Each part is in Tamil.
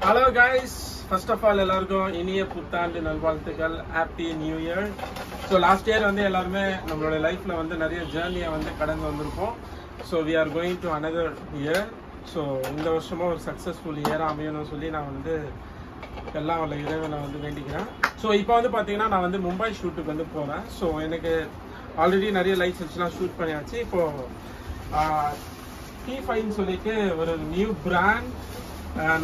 Hello guys, first of all எல்லாருக்கும் இனிய புத்தாண்டு நல்வாழ்த்துக்கள். Happy new year. So last year வந்து எல்லாருமே நம்மளோட லைஃப்ல வந்து நிறைய ஜேர்னியை வந்து கடந்து வந்திருப்போம். So we are going to another year. ஸோ இந்த வருஷமும் ஒரு சக்ஸஸ்ஃபுல் இயராக அமையணும்னு சொல்லி நான் வந்து எல்லாம் உள்ள இறைவனை வந்து வேண்டிக்கிறேன். ஸோ இப்போ வந்து பார்த்தீங்கன்னா நான் வந்து மும்பை ஷூட்டுக்கு வந்து போகிறேன். ஸோ எனக்கு ஆல்ரெடி நிறைய லைட்ஸ் வச்சுலாம் ஷூட் பண்ணியாச்சு. இப்போது T5 சொல்லிட்டு ஒரு நியூ பிராண்ட்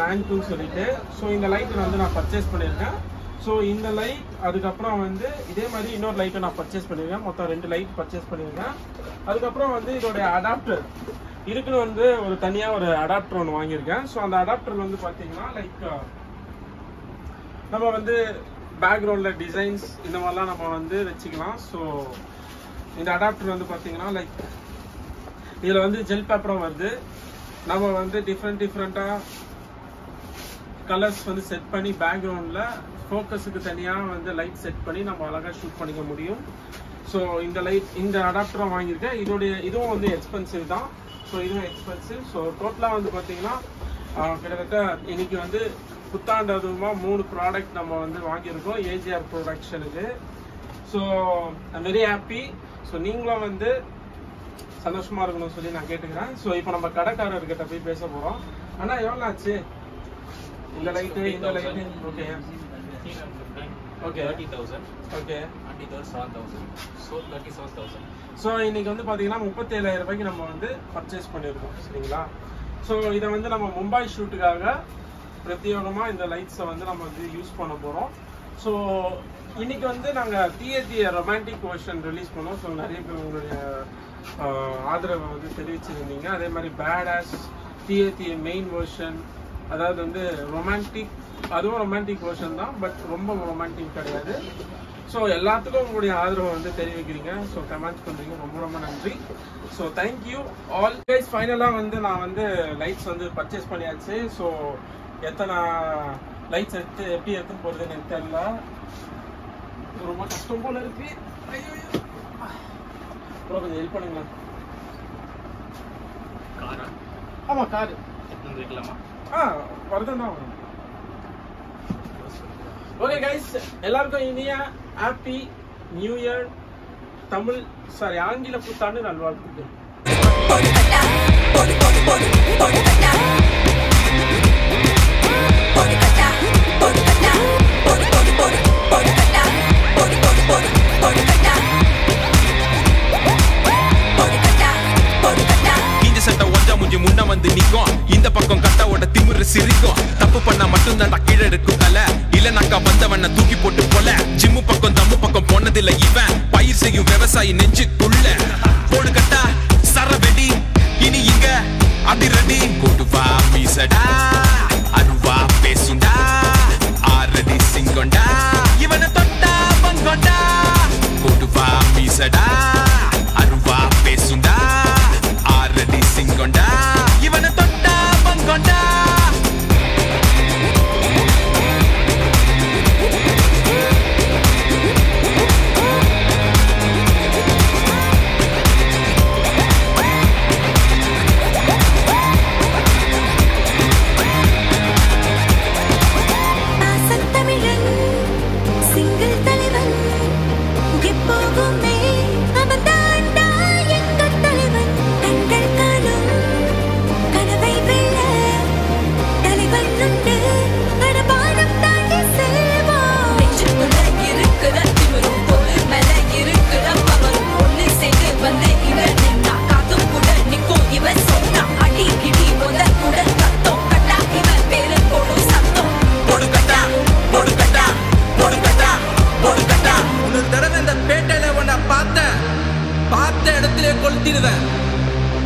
நான்குன்னு சொல்லிட்டு ஸோ இந்த லைட்டை வந்து நான் பர்ச்சேஸ் பண்ணியிருக்கேன். ஸோ இந்த லைட் அதுக்கப்புறம் வந்து இதே மாதிரி இன்னொரு லைட்டை நான் பர்ச்சேஸ் பண்ணியிருக்கேன். மொத்தம் 2 லைட் பர்ச்சேஸ் பண்ணியிருக்கேன். அதுக்கப்புறம் வந்து இதோடைய அடாப்டர் இதுக்குன்னு வந்து ஒரு தனியாக ஒரு அடாப்டர் ஒன்று வாங்கியிருக்கேன். ஸோ அந்த அடாப்டர் வந்து பார்த்தீங்கன்னா லைக் நம்ம வந்து பேக்ரவுண்டில் டிசைன்ஸ் இந்த மாதிரிலாம் நம்ம வந்து வச்சுக்கலாம். ஸோ இந்த அடாப்டர் வந்து பார்த்தீங்கன்னா லைக் இதில் வந்து ஜெல் பேப்பரும் வருது. நம்ம வந்து டிஃப்ரெண்ட்டாக கலர்ஸ் வந்து செட் பண்ணி பேக்ரவுண்டில் ஃபோக்கஸுக்கு தனியாக வந்து லைட் செட் பண்ணி நம்ம அழகாக ஷூட் பண்ணிக்க முடியும். ஸோ இந்த அடாப்டரும் வாங்கியிருக்கேன். இதுவும் வந்து எக்ஸ்பென்சிவ் தான். ஸோ இதுவும் எக்ஸ்பென்சிவ். ஸோ டோட்டலாக வந்து பார்த்தீங்கன்னா கிட்டத்தட்ட இன்னைக்கு வந்து புத்தாண்டு அதுவுமா 3 ப்ராடக்ட் நம்ம வந்து வாங்கியிருக்கோம் ஏஜிஆர் ப்ரொடக்ஷனுக்கு. So I'm very happy. So நீங்களும் வந்து சந்தோஷமா இருக்கணும்னு சொல்லி நான் கேட்டுக்கிறேன். ஸோ இப்போ நம்ம கடைக்காரர்கிட்ட போய் பேச போகிறோம். ஆனால் எவ்வளோ ஆச்சு இந்த லைட்டு இந்த light? Okay okay 30,000 okay and it was 7,000 so 37,000. So இன்னைக்கு வந்து பார்த்தீங்கன்னா 37,000 ரூபாய்க்கு நம்ம வந்து பர்ச்சேஸ் பண்ணியிருக்கோம். சரிங்களா? ஸோ இதை வந்து நம்ம மும்பை ஷூட்டுக்காக பிரத்யேகமாக இந்த லைட்ஸை வந்து நம்ம வந்து யூஸ் பண்ண போகிறோம். ஸோ இன்னைக்கு வந்து நாங்கள் திய ரொமான்டிக் வெர்ஷன் ரிலீஸ் பண்ணோம். ஸோ நிறைய பேர் உங்களுடைய ஆதரவை வந்து தெரிவிச்சிருந்தீங்க. அதே மாதிரி பேடாஸ் திய மெயின் வெர்ஷன், அதாவது வந்து ரொமான்டிக், அதுவும் ரொமான்டிக் வெர்ஷன் தான், பட் ரொம்ப ரொமான்டிக் கிடையாது. ஸோ எல்லாத்துக்கும் உங்களுடைய ஆதரவை வந்து தெரிவிக்கிறீங்க. ஸோ கமெண்ட்ஸ் பண்ணுறீங்க, ரொம்ப நன்றி. So thank you all guys. ஃபைனலாக வந்து நான் வந்து லைட்ஸ் வந்து பர்ச்சேஸ் பண்ணியாச்சு. ஸோ எத்தனை லைட்ஸ் எப்படி எடுத்து போகிறதுன்னு எனக்கு தெரியல. ரொம்ப கஷ்டம் போல இருக்கு. கொஞ்சம் ஹெல்ப் பண்ணுங்களேன். ஆமாம் காரு இருக்கலாமா? வருதான் தான் வரும். ஓகே கைஸ், எல்லாருக்கும் இனிய ஹாப்பி நியூ இயர் ஆங்கில புத்தாண்டு நல்வாழ்த்துக்கள். முன்ன வந்து நிக்கும் இந்த பக்கம் கட்டாவோட திமிரு சிரிக்கும். தப்பு பண்ணா மட்டும் தான்டா கீழே இருக்கும் தலை, இல்லனாக்கா வந்தவன தூக்கி போட்டு போல. ஜிம்மு பக்கம் தம்மு பக்கம் போனதில்ல இவன், பயிர் செய்யும் விவசாயி நெஞ்சுக்குள்ள. போடு கட்டா சரவெடி இனி இங்க அதிரடி. கொடுவா மீசடா அருவா பேசுண்டா ஆரடி சிங்கொண்டா இவனை தொட்டா பங்கொண்டா. கொடுவா மீசடா அருவா பேசுண்டா ஆரடி சிங்கொண்டா இவனை தொட்டா பங்கொண்டா.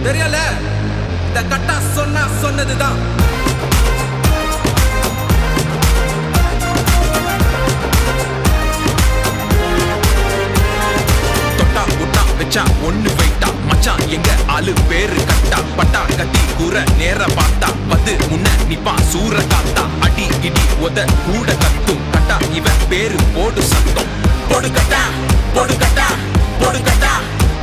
தெரியல இந்த கட்டா சொன்னதுதான். தொட்டா புட்டா வச்சா ஒண்ணு வைட்டா மச்சான் எங்க ஆளு பேரு கட்டா. பட்டா கத்தி கூற நேர பார்த்தா வந்து முன்ன நிப்பா சூற காத்தா. அடி இடி உத கூட கத்தும் கட்டா இவன் பேரு போடு சத்தம். போடு கட்டா போடு கட்டா போடு கட்டா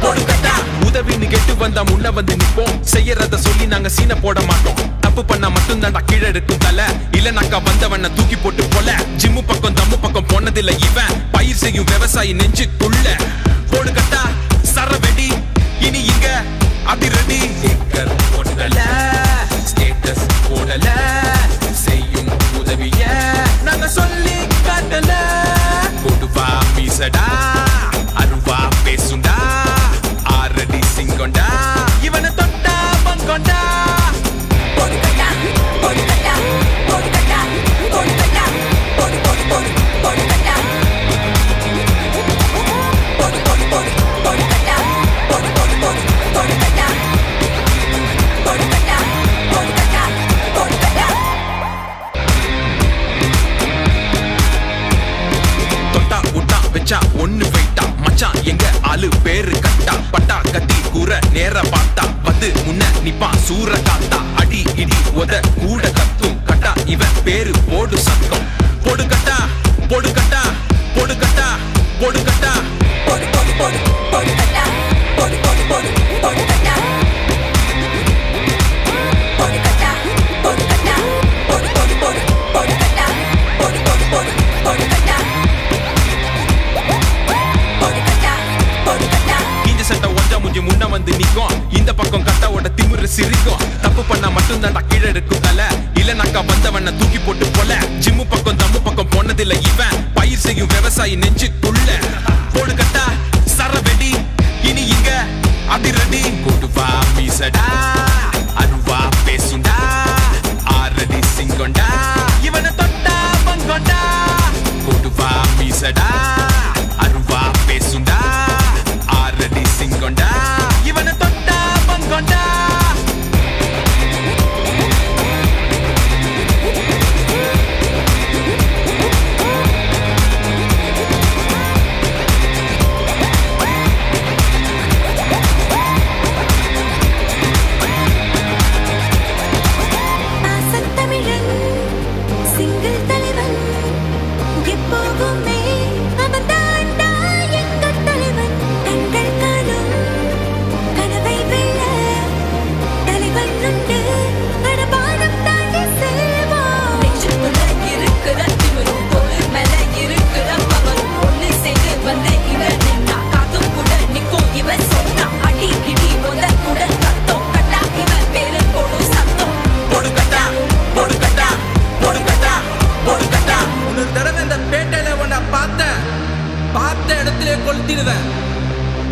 போடு கட்டா. உதவின்னு கேட்டு வந்தா முன்ன வந்து நிப்போம், செய்யறத சொல்லி நாங்க சீன போட மாட்டோம். தப்பு பண்ணா மட்டும் தான்டா கீழே இருக்கும் தலை இல்லனாக்கா வந்தவன தூக்கி போட்டு போல ஜிம்மு பக்கம் தம்மு பக்கம் போனதில்ல இவன் பயிர் செய்யும் விவசாயி நெஞ்சுக்குள்ள போடு கட்டா சரவெடி இனி இங்க அதிரடி ஸ்டிக்கர் போடல ஸ்டேட்டஸ் போடல செய்யும் உதவிய நாங்க சொல்லி காட்டல போடுவா மீசடா அருவா பேசுண்டா ஆரடி சிங்கொண்டா இவனை தொட்டா பங்கொண்டா போடு கட்டா போடு கட்டா போடு கட்டா போடு கட்டா போடு போடு போடு போடு கட்டா போடு போடு போடு போடு கட்டா போடு போடு போடு போடு கட்டா போடு கட்டா போடு கட்டா போடு கட்டா தொட்டா உட்டா வெச்சா ஒண்ணு வெயிட்டா மச்சான் எங்க ஆளு பேரு கட்டா பட்டா கத்தி கூற நேர பார்த்தா வந்து முன்ன நிப்பா சூற காத்தா அடி இடி உத கூட கத்தும் கட்டா இவன் பேரு போடு சத்தம் போடு கட்டா போடு கட்டா போடு கட்டா போடு கட்டா போடு போடு போடு போடு கட்டா போடு போடு போடு போடு கட்டா போடு கட்டா போடு கட்டா போடு போடு போடு போடு கட்டா போடு போடு போடு போடு கட்டா போடு கட்டா போடு கட்டா இந்த சட்டை ஒஞ்சா முஞ்சி முன்ன வந்து நிக்கும் இந்த பக்கம் கட்டாவோட திமிரு சிரிக்கும் தப்பு பண்ணா மட்டும் தான்டா கீழே இருக்கும் தலை இல்லனாக்கா வந்தவன தூக்கி போட்டு போல ஜிம்மு பக்கம் தம்மு பக்கம் போனதில்ல இவன் பயிர் செய்யும் விவசாயி நெஞ்சுக்குள்ள போடு கட்டா சரவெடி இனி இங்க அதிரடி கொடுவா மீசடா அருவா பேசுண்டா ஆரடி சிங்கொண்டா இவனை தொட்டா பங்கொண்டா கொடுவா மீசடா அருவா பேசுண்டா ஆரடி சிங்கொண்டா இவனை தொட்டா பங்கொண்டா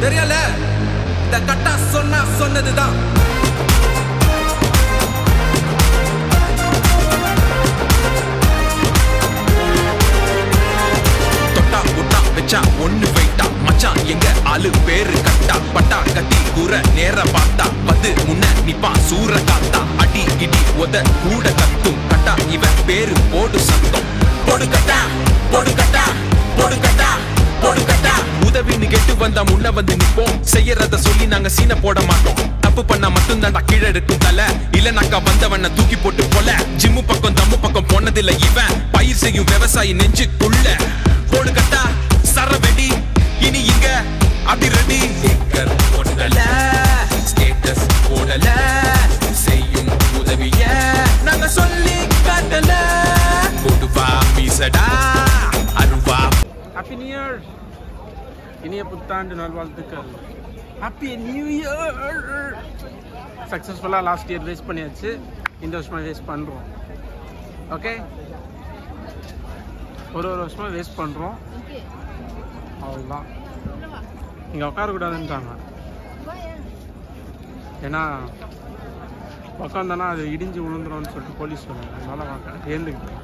தெரியல இந்த கட்டா சொன்னா சொன்னதுதான் தொட்டா உட்டா வெச்சா ஒண்ணு வெயிட்டா மச்சான் எங்க ஆளு பேரு கட்டா பட்டா கத்தி கூற நேர பார்த்தா வந்து முன்ன நிப்பா சூற காத்தா அடி இடி உத கூட கத்தும் கட்டா இவன் பேரு போடு சத்தம் போடு கட்டா போடு கட்டா போடு கட்டா போடு கட்டா உதவின்னு கேட்டு வந்தா முன்ன வந்து நிப்போம் செய்யறத சொல்லி நாங்க சீன போட மாட்டோம் தப்பு பண்ணா மட்டும் தான்டா கீழே இருக்கும் தலை இல்லனாக்கா வந்தவன தூக்கி போட்டு போல ஜிம்மு பக்கம் தம்மு பக்கம் போனதில்ல இவன் பயிர் செய்யும் விவசாயி நெஞ்சுக்குள்ள போடு கட்டா சரவெடி இனி இங்க அதிரடி ஸ்டிக்கர் போடல ஸ்டேட்டஸ் போடல செய்யும் உதவிய நாங்க சொல்லி காட்டல கொடுவா மீசடா அருவா ஹாப்பி நியூ இயர் இனிய புத்தாண்டு நல்வாழ்த்துக்கள் ஹாப்பி நியூ இயர் சக்ஸஸ்ஃபுல்லாக லாஸ்ட் இயர் வேஸ்ட் பண்ணியாச்சு இந்த வருஷமாக வேஸ்ட் பண்ணுறோம் ஓகே ஒரு வருஷமாக வேஸ்ட் பண்ணுறோம் அவ்வளோதான் இங்கே உட்காரக்கூடாதுன்ட்டாங்க ஏன்னா உட்காந்தோன்னா அது இடிஞ்சு விழுந்துரும்னு சொல்லிட்டு போலீஸ் சொன்னாங்க அதனால ஏந்துக்கிட்டேன்